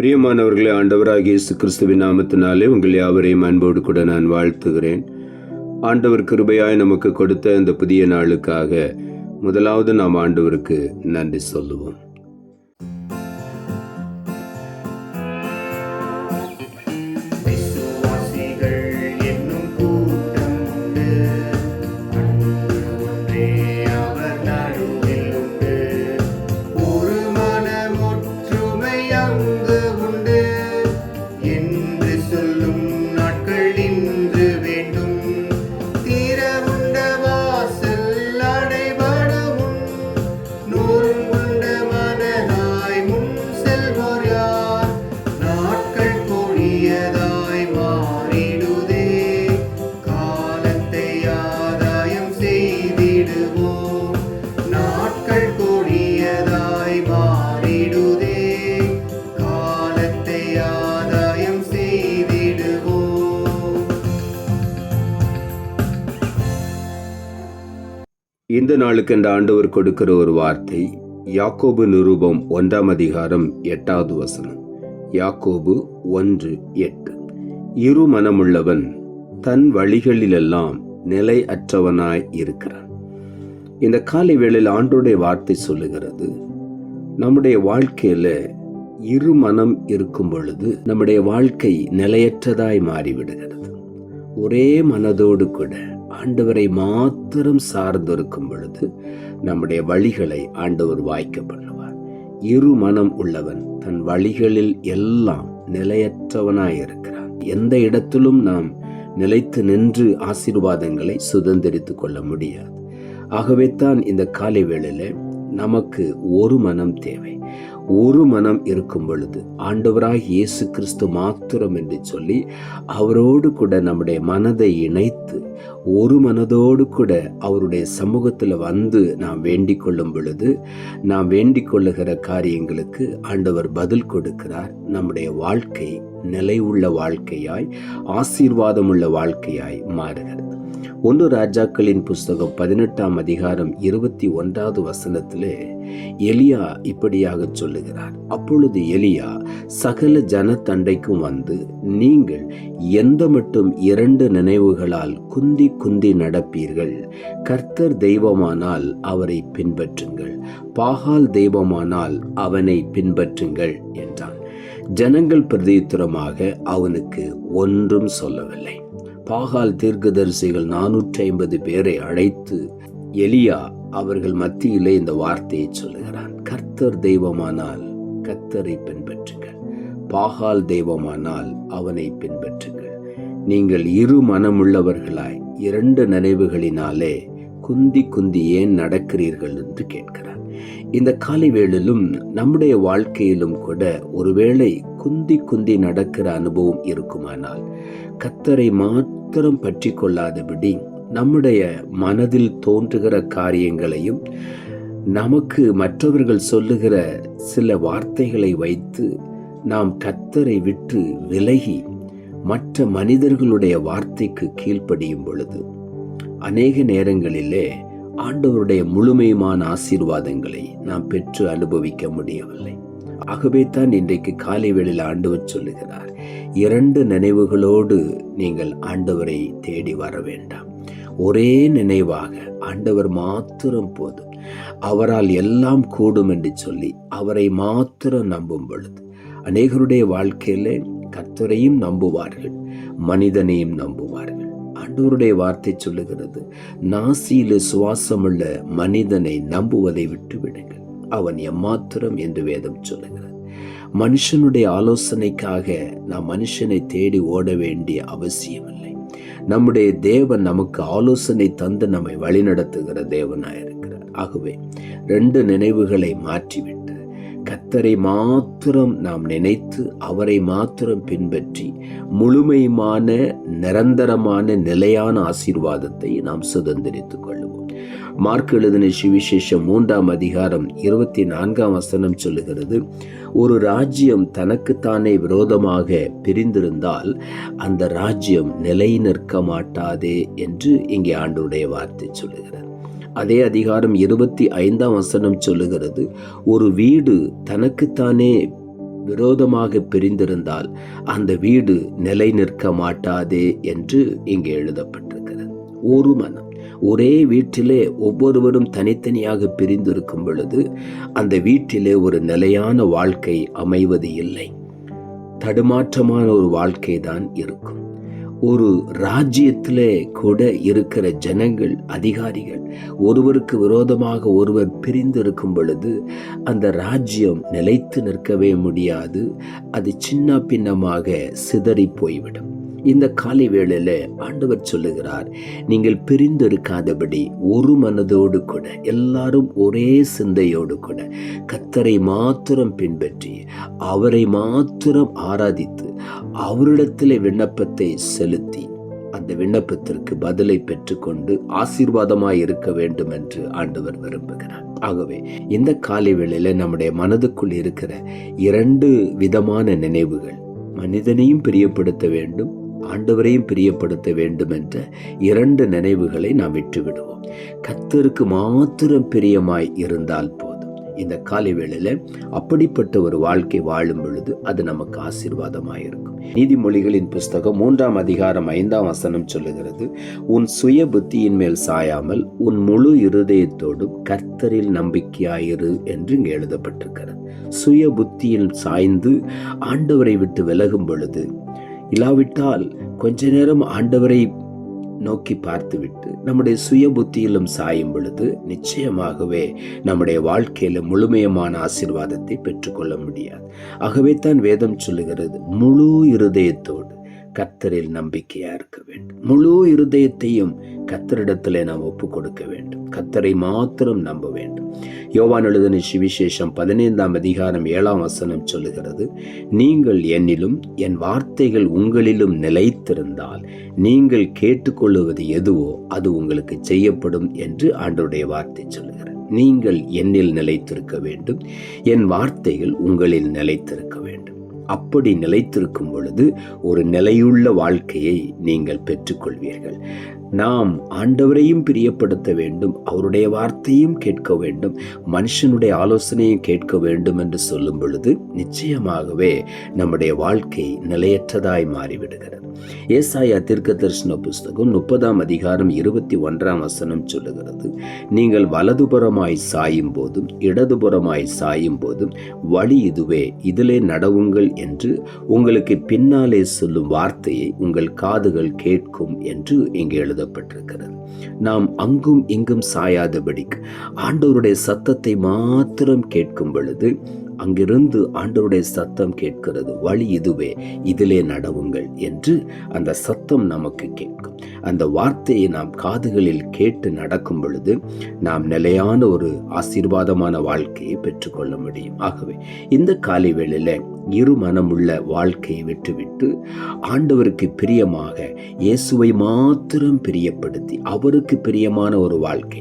பிரியமானவர்களே, ஆண்டவராகிய இயேசு கிறிஸ்துவின் நாமத்தினாலே உங்கள் யாவரையும் அன்போடு கூட நான் வாழ்த்துகிறேன். ஆண்டவர் கிருபையாய் நமக்கு கொடுத்த இந்த புதிய நாளுக்காக முதலாவது நாம் ஆண்டவருக்கு நன்றி சொல்லுவோம். இந்த நாளுக்கு இந்த ஆண்டவர் கொடுக்கிற ஒரு வார்த்தை யாக்கோபு நிருபம் 1 அதிகாரம் 8வது வசனம். யாக்கோபு 1:8. இரு மனமுள்ளவன் தன் வழிகளிலெல்லாம் நிலை அற்றவனாய் இருக்கிறான். இந்த காலை வேளையில் ஆண்டோடைய வார்த்தை சொல்லுகிறது, நம்முடைய வாழ்க்கையில இரு மனம் இருக்கும் பொழுது நம்முடைய வாழ்க்கை நிலையற்றதாய் மாறிவிடுகிறது. ஒரே மனதோடு கூட ஆண்டவரை மாத்திரம் சார்ந்திருக்கும் பொழுது நம்முடைய வழிகளை ஆண்டவர் வாய்க்க பண்ணுவார். இரு மனம் உள்ளவன் தன் வழிகளில் எல்லாம் நிலையற்றவனாய் இருக்கிறான். எந்த இடத்திலும் நாம் நிலைத்து நின்று ஆசீர்வாதங்களை சுதந்திரித்துக் கொள்ள முடியாது. ஆகவே தான் இந்த காலை வேளையில நமக்கு ஒரு மனம் தேவை. ஒரு மனம் இருக்கும் பொழுது ஆண்டவராய் இயேசு கிறிஸ்து மாத்திரம் என்று சொல்லி அவரோடு கூட நம்முடைய மனதை இணைத்து ஒரு மனதோடு கூட அவருடைய சமூகத்தில் வந்து நாம் வேண்டிக் கொள்ளும் பொழுது நாம் வேண்டிக் கொள்ளுகிற காரியங்களுக்கு ஆண்டவர் பதில் கொடுக்கிறார். நம்முடைய வாழ்க்கை நிலை உள்ள வாழ்க்கையாய் ஆசீர்வாதம் உள்ள வாழ்க்கையாய் மாறுகிறது. 1 ராஜாக்களின் புஸ்தகம் 18ஆம் அதிகாரம் 21வது வசனத்திலே எலியா இப்படியாக சொல்லுகிறார். அப்பொழுது எலியா சகல ஜனத்தண்டைக்கும் வந்து, நீங்கள் எந்த மட்டும் 2 நினைவுகளால் குந்தி குந்தி நடப்பீர்கள்? கர்த்தர் தெய்வமானால் அவரை பின்பற்றுங்கள், பாகால் தெய்வமானால் அவனை பின்பற்றுங்கள் என்றான். ஜனங்கள் பிரதியுத்தரமாக அவனுக்கு ஒன்றும் சொல்லவில்லை. பாகால் தீர்க்கதரிசிகள் 450 பேரை அழைத்து எலியா அவர்கள் மத்தியிலே இந்த வார்த்தையை சொல்லுகிறான். கர்த்தர் தெய்வமானால் கர்த்தரை பின்பற்றுங்கள், பாகால் தெய்வமானால் அவனை பின்பற்றுங்கள். நீங்கள் இரு மனமுள்ளவர்களாய் 2 நினைவுகளினாலே குந்தி குந்தி ஏன் நடக்கிறீர்கள் என்று கேட்கிறார். இந்த காலை வேளையிலும் நம்முடைய வாழ்க்கையிலும் கூட ஒருவேளை குந்தி குந்தி நடக்கிற அனுபவம் இருக்குமானால் கர்த்தரை மாத்திரம் பற்றி கொள்ளாதபடி நம்முடைய மனதில் தோன்றுகிற காரியங்களையும் நமக்கு மற்றவர்கள் சொல்லுகிற சில வார்த்தைகளை வைத்து நாம் கர்த்தரை விட்டு விலகி மற்ற மனிதர்களுடைய வார்த்தைக்கு கீழ்ப்படியும் பொழுது அநேக நேரங்களிலே ஆண்டவருடைய முழுமையான ஆசீர்வாதங்களை நாம் பெற்று அனுபவிக்க முடியவில்லை. ஆகவே தான் இன்றைக்கு காலை வேளையில் ஆண்டவர் சொல்லுகிறார், 2 நினைவுகளோடு நீங்கள் ஆண்டவரை தேடி வர வேண்டாம். ஒரே நினைவாக ஆண்டவர் மாத்திரம் போதும், அவரால் எல்லாம் கூடும் என்று சொல்லி அவரை மாத்திரம் நம்பும் பொழுது அநேகருடைய வாழ்க்கையில கர்த்தரையும் நம்புவார்கள், மனிதனையும் நம்புவார்கள். ஆண்டவருடைய வார்த்தை சொல்லுகிறது, நாசியில சுவாசமுள்ள மனிதனை நம்புவதை விட்டு விடுங்கள், அவன் எம்மாத்திரம் என்று வேதம் சொல்லுகிறது. மனுஷனுடைய ஆலோசனைக்காக நாம் மனுஷனை தேடி ஓட வேண்டிய அவசியமில்லை. நம்முடைய தேவன் நமக்கு ஆலோசனை தந்து நம்மை வழிநடத்துகிற தேவனாயிருக்கிறார். ஆகவே 2 நினைவுகளை மாற்றிவிட்டு கர்த்தரை மாத்திரம் நாம் நினைத்து அவரை மாத்திரம் பின்பற்றி முழுமையான நிரந்தரமான நிலையான ஆசீர்வாதத்தை நாம் சுதந்திரித்துக் கொள்வோம். மார்க் எழுதின சுவிசேஷம் 3ஆம் அதிகாரம் 24ஆம் வசனம் சொல்லுகிறது, ஒரு ராஜ்யம் தனக்குத்தானே விரோதமாக பிரிந்திருந்தால் அந்த ராஜ்யம் நிலை நிற்க மாட்டாதே என்று இங்கே ஆண்டவருடைய வார்த்தை சொல்லுகிறது. அதே அதிகாரம் 25ஆம் வசனம் சொல்லுகிறது, ஒரு வீடு தனக்குத்தானே விரோதமாக பிரிந்திருந்தால் அந்த வீடு நிலை நிற்க மாட்டாதே என்று இங்கே எழுதப்பட்டிருக்கிறது. ஒரு மனம், ஒரே வீட்டிலே ஒவ்வொருவரும் தனித்தனியாக பிரிந்திருக்கும் பொழுது அந்த வீட்டிலே ஒரு நிலையான வாழ்க்கை அமைவது இல்லை. தடுமாற்றமான ஒரு வாழ்க்கை தான் இருக்கும். ஒரு ராஜ்யத்திலே கூட இருக்கிற ஜனங்கள், அதிகாரிகள் ஒருவருக்கு விரோதமாக ஒருவர் பிரிந்து இருக்கும் பொழுது அந்த ராஜ்யம் நிலைத்து நிற்கவே முடியாது. அது சின்ன பின்னமாக சிதறி போய்விடும். இந்த காலை வேளையில ஆண்டவர் சொல்லுகிறார், நீங்கள் பிரிந்து இருக்காதபடி ஒரு மனதோடு கூட, எல்லாரும் ஒரே சிந்தையோடு கூட கர்த்தரை மாத்திரம் பின்பற்றி அவரை மாத்திரம் ஆராதித்து அவரிடத்திலே விண்ணப்பத்தை செலுத்தி அந்த விண்ணப்பத்திற்கு பதிலை பெற்றுக்கொண்டு ஆசீர்வாதமாய் இருக்க வேண்டும் என்று ஆண்டவர் விரும்புகிறார். ஆகவே இந்த காலை வேளையில நம்முடைய மனதுக்குள் இருக்கிற 2 விதமான நினைவுகள், மனிதனையும் பிரியப்படுத்த வேண்டும், ஆண்டவரையும் பிரியப்படுத்த வேண்டும் என்ற 2 நினைவுகளை நாம் விட்டுவிடுவோம். கர்த்தருக்கு மாத்திரம் பிரியமாய் இருந்தால் போதும். இந்த காலை வேளையில அப்படிப்பட்ட ஒரு வாழ்க்கை வாழும் பொழுது அது நமக்கு ஆசீர்வாதமாயிருக்கும். நீதிமொழிகளின் புஸ்தகம் 3ஆம் அதிகாரம் 5ஆம் வசனம் சொல்லுகிறது, உன் சுய புத்தியின் மேல் சாயாமல் உன் முழு இருதயத்தோடும் கர்த்தரில் நம்பிக்கையாயிரு என்று இங்கே எழுதப்பட்டிருக்கிறது. சுய புத்தியில் சாய்ந்து ஆண்டவரை விட்டு விலகும் பொழுது, இல்லாவிட்டால் கொஞ்ச நேரம் ஆண்டவரை நோக்கி பார்த்துவிட்டு நம்முடைய சுய புத்தியிலும் சாயும் பொழுது நிச்சயமாகவே நம்முடைய வாழ்க்கையில முழுமையமான ஆசீர்வாதத்தை பெற்றுக்கொள்ள முடியாது. ஆகவே தான் வேதம் சொல்லுகிறது, முழு இருதயத்தோடு கர்த்தரில் நம்பிக்கையா இருக்க வேண்டும். முழு இருதயத்தையும் கர்த்தரிடத்திலே நாம் ஒப்பு கொடுக்க வேண்டும். கர்த்தரை மாத்திரம் நம்ப வேண்டும். யோவான் எழுதின சுவிசேஷம் 15ஆம் அதிகாரம் 7ஆம் வசனம் சொல்லுகிறது, நீங்கள் என்னிலும் என் வார்த்தைகள் உங்களிலும் நிலைத்திருந்தால் நீங்கள் கேட்டுக்கொள்ளுவது எதுவோ அது உங்களுக்கு செய்யப்படும் என்று ஆண்டவருடைய வார்த்தை சொல்லுகிறது. நீங்கள் என்னில் நிலைத்திருக்க வேண்டும், என் வார்த்தைகள் உங்களில் நிலைத்திருக்க வேண்டும். அப்படி நிலைத்திருக்கும் பொழுது ஒரு நிலையுள்ள வாழ்க்கையை நீங்கள் பெற்றுக்கொள்வீர்கள். நாம் ஆண்டவரையும் பிரியப்படுத்த வேண்டும், அவருடைய வார்த்தையும் கேட்க வேண்டும், மனுஷனுடைய ஆலோசனையும் கேட்க வேண்டும் என்று சொல்லும் பொழுது நிச்சயமாகவே நம்முடைய வாழ்க்கை நிலையற்றதாய் மாறிவிடுகிறது. ஏசாயா தீர்க்கதரிசன புஸ்தகம் 30ஆம் அதிகாரம் 21ஆம் வசனம் சொல்லுகிறது, நீங்கள் வலதுபுறமாய் சாயும் போதும் இடதுபுறமாய் சாயும் போதும் வழி இதுவே, இதிலே நடவுங்கள் என்று உங்களுக்கு பின்னாலே சொல்லும் வார்த்தையை உங்கள் காதுகள் கேட்கும் என்று இங்கே எழுதப்பட்டிருக்கிறது. நாம் அங்கும் இங்கும் சாயாதபடிக்கு ஆண்டவருடைய சத்தத்தை மாத்திரம் கேட்கும் பொழுது அங்கிருந்து ஆண்டவருடைய சத்தம் கேட்கிறது, வழி இதுவே, இதிலே நடவுங்கள் என்று அந்த சத்தம் நமக்கு கேட்கும். அந்த வார்த்தையை நாம் காதுகளில் கேட்டு நடக்கும் பொழுது நாம் நிலையான ஒரு ஆசீர்வாதமான வாழ்க்கையை பெற்றுக்கொள்ள முடியும். ஆகவே இந்த காலை வேளையில இரு மனமுள்ள வாழ்க்கையை விட்டுவிட்டு ஆண்டவருக்கு பிரியமாக இயேசுவை மாத்திரம் பிரியப்படுத்தி அவருக்கு பிரியமான ஒரு வாழ்க்கை,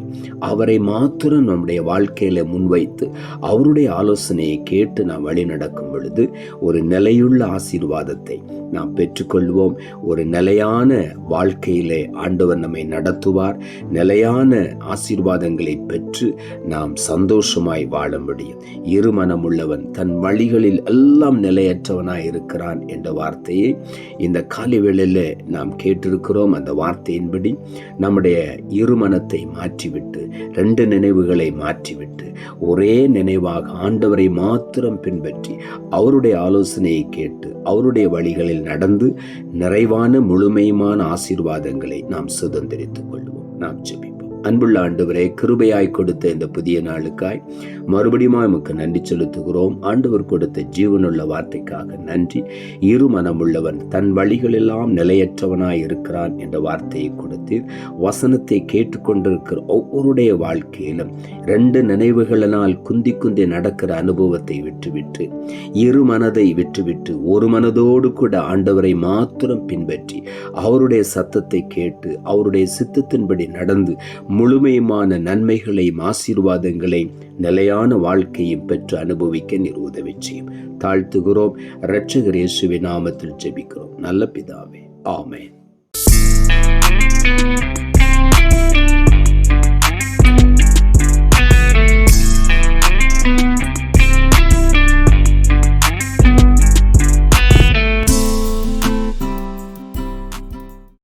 அவரை மாத்திரம் நம்முடைய வாழ்க்கையில முன்வைத்து அவருடைய ஆலோசனையை கேட்டு நாம் வழி நடக்கும் பொழுது ஒரு நிலையுள்ள ஆசீர்வாதத்தை நாம் பெற்றுக்கொள்வோம். ஒரு நிலையான வாழ்க்கையிலே ஆண்டவர் நம்மை நடத்துவார். நிலையான ஆசீர்வாதங்களை பெற்று நாம் சந்தோஷமாய் வாழ முடியும். இருமனமுள்ளவன் தன் வழிகளில் எல்லாம் நிலையற்றவனாய் இருக்கிறான் என்ற வார்த்தையை இந்த காலை வேளையில நாம் கேட்டிருக்கிறோம். அந்த வார்த்தையின்படி நம்முடைய இருமனத்தை மாற்றிவிட்டு 2 நினைவுகளை மாற்றிவிட்டு ஒரே நினைவாக ஆண்டவரை மாத்திரம் பின்பற்றி அவருடைய ஆலோசனையை கேட்டு அவருடைய வழிகளில் நடந்து நிறைவான முழுமையான ஆசீர்வாதங்களை நாம் சுதந்திரித்துக் கொள்வோம். நாம் ஜெபிப்போம். அன்புள்ள ஆண்டவரே, கிருபையாய் கொடுத்த இந்த புதிய நாளுக்காய் மறுபடியும் உமக்கு நன்றி செலுத்துகிறோம். ஆண்டவர் கொடுத்த ஜீவனுள்ள வார்த்தைக்காக நன்றி. இருமனமுள்ளவன் தன் வழிகளெல்லாம் நிலையற்றவனாய் இருக்கிறான் என்ற வார்த்தையை கொடுத்தீர். வசனத்தை கேட்டுக்கொண்டிருக்கிற ஒவ்வொருடைய வாழ்க்கையிலும் 2 நினைவுகளினால் குந்தி குந்தி நடக்கிற அனுபவத்தை விட்டுவிட்டு இரு மனதை விட்டுவிட்டு ஒரு மனதோடு கூட ஆண்டவரை மாத்திரம் பின்பற்றி அவருடைய சத்தத்தை கேட்டு அவருடைய சித்தத்தின்படி நடந்து முழுமையான நன்மைகளையும் ஆசீர்வாதங்களையும் நிலையான வாழ்க்கையும் பெற்று அனுபவிக்க நீர் உதவி செய்யும். தாழ்த்துகிறோம். இரட்சகர் இயேசுவின் நாமத்தில் ஜெபிக்கிறோம் நல்ல பிதாவே, ஆமென்.